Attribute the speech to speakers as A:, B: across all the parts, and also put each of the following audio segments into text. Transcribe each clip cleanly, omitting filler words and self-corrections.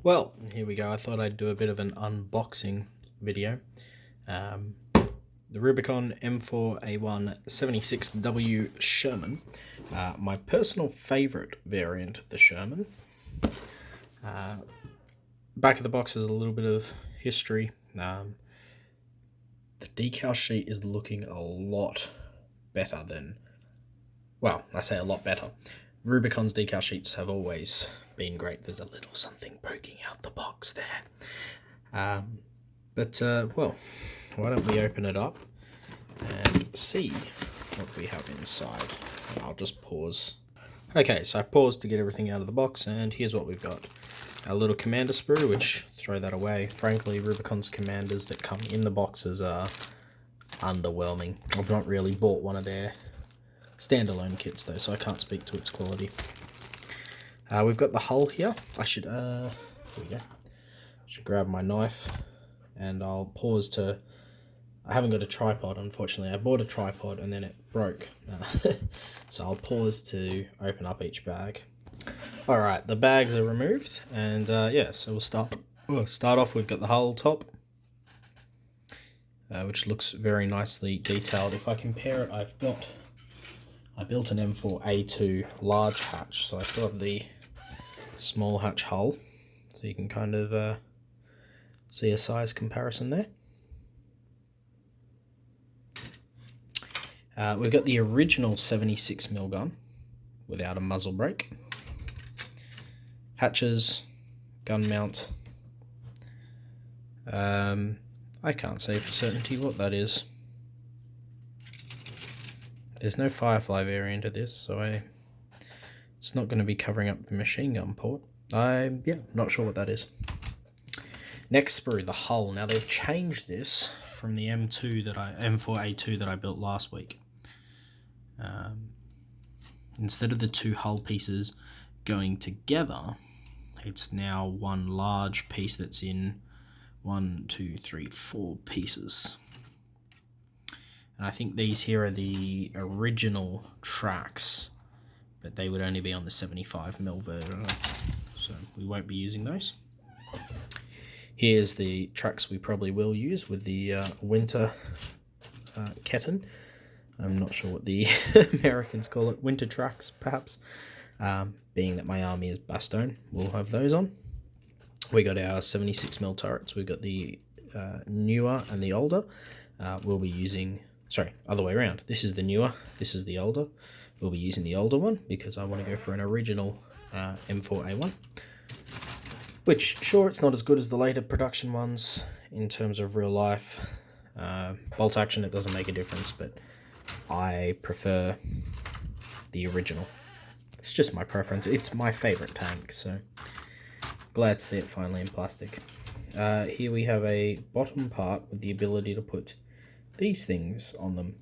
A: Well, here we go. I thought I'd do a bit of an unboxing video. The Rubicon M4A1 76W Sherman. My personal favourite variant of the Sherman. Back of the box is a little bit of history. The decal sheet is looking a lot better than... Well, I say a lot better. Rubicon's decal sheets have always been great. There's a little something poking out the box there. Well, why don't we open it up and see what we have inside. I'll just pause. Okay, so I paused to get everything out of the box, and here's what we've got. A little commander sprue, which, throw that away. Frankly, Rubicon's commanders that come in the boxes are underwhelming. I've not really bought one of their standalone kits though, so I can't speak to its quality. We've got the hull here. Here we go. Should grab my knife, and I'll pause to... I haven't got a tripod, unfortunately. I bought a tripod and then it broke. So I'll pause to open up each bag. Alright, the bags are removed, and yeah, so we'll start off. We've got the hull top, which looks very nicely detailed. If I compare it, I built an M4A2 large hatch, so I still have the small hatch hull, so you can kind of see a size comparison there. We've got the original 76mm gun without a muzzle brake. Hatches, gun mount. I can't say for certainty what that is. There's no Firefly variant of this, so it's not going to be covering up the machine gun port. Yeah, not sure what that is. Next sprue, the hull. Now they've changed this from the M4A2 that I built last week. Instead of the two hull pieces going together, it's now one large piece that's in 4 pieces. And I think these here are the original tracks, but they would only be on the 75mm version, so we won't be using those. Here's the tracks we probably will use with the winter keten. I'm not sure what the Americans call it, winter tracks perhaps. Being that my army is Bastogne, we'll have those on. We got our 76mm turrets. We've got the newer and the older. We'll be using... Sorry, other way around. This is the newer, this is the older. We'll be using the older one because I want to go for an original M4A1. Which, sure, it's not as good as the later production ones in terms of real life. Bolt action, it doesn't make a difference, but I prefer the original. It's just my preference. It's my favourite tank, so glad to see it finally in plastic. Here we have a bottom part with the ability to put these things on them.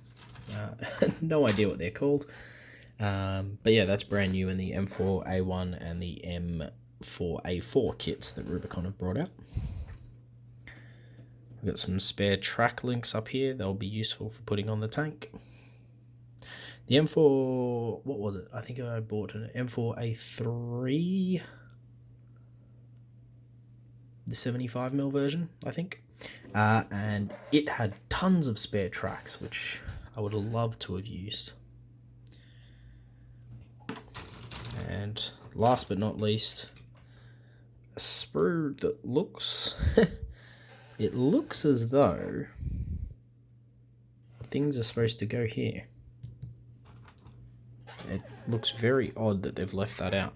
A: No idea what they're called. But yeah, that's brand new in the M4A1 and the M4A4 kits that Rubicon have brought out. We've got some spare track links up here. They'll be useful for putting on the tank. The M4... what was it? I think I bought an M4A3... the 75mm version, I think. And it had tons of spare tracks, which I would have loved to have used. And last but not least, a sprue that looks... it looks as though things are supposed to go here. It looks very odd that they've left that out.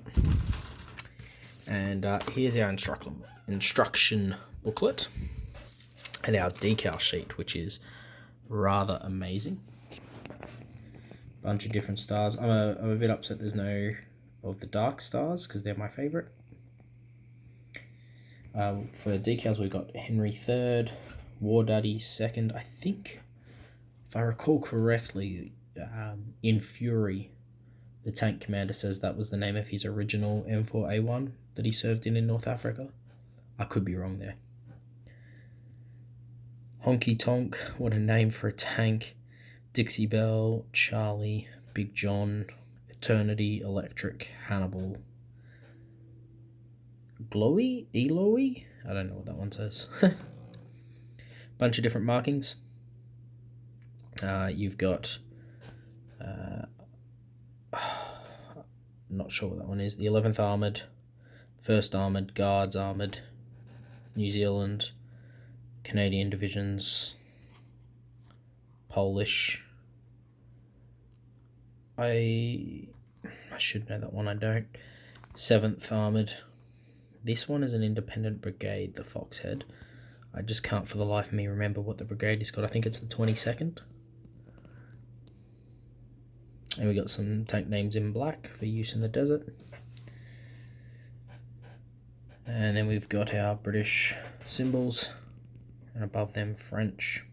A: And here's our instruction booklet and our decal sheet, which is rather amazing. Bunch of different stars. I'm a bit upset there's no of the dark stars because they're my favourite. For decals, we've got Henry III, War Daddy II. I think, if I recall correctly, in Fury, the tank commander says that was the name of his original M4A1 that he served in North Africa. I could be wrong there. Honky Tonk, what a name for a tank. Dixie Belle, Charlie, Big John, Eternity, Electric, Hannibal, glowy, eloy. I don't know what that one says. Bunch of different markings. You've got, not sure what that one is. The 11th Armoured, 1st Armoured, Guards Armoured, New Zealand, Canadian Divisions, Polish. I should know that one, I don't. 7th Armoured. This one is an independent brigade, the Foxhead. I just can't for the life of me remember what the brigade is called. I think it's the 22nd. And we got some tank names in black for use in the desert. And then we've got our British symbols, and above them French.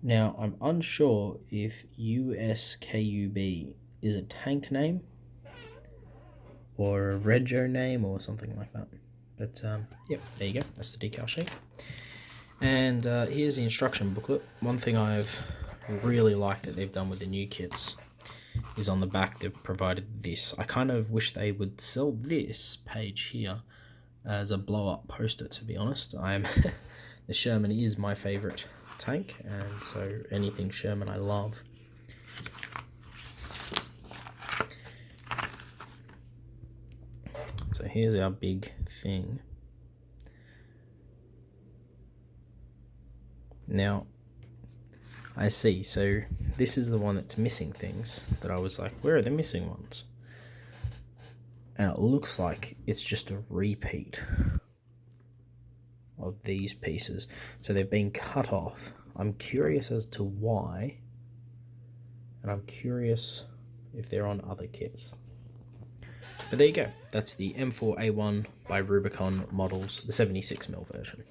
A: Now, I'm unsure if USKUB is a tank name or a rego name or something like that. But, yep, there you go. That's the decal sheet. And here's the instruction booklet. One thing I've really liked that they've done with the new kits is on the back they've provided this. I kind of wish they would sell this page here as a blow-up poster, to be honest. The Sherman is my favourite tank, and so anything Sherman I love. So here's our big thing. Now, I see, so this is the one that's missing things that I was like, where are the missing ones? And it looks like it's just a repeat of these pieces. So they've been cut off. I'm curious as to why, and I'm curious if they're on other kits. But there you go. That's the M4A1 by Rubicon models, the 76mm version.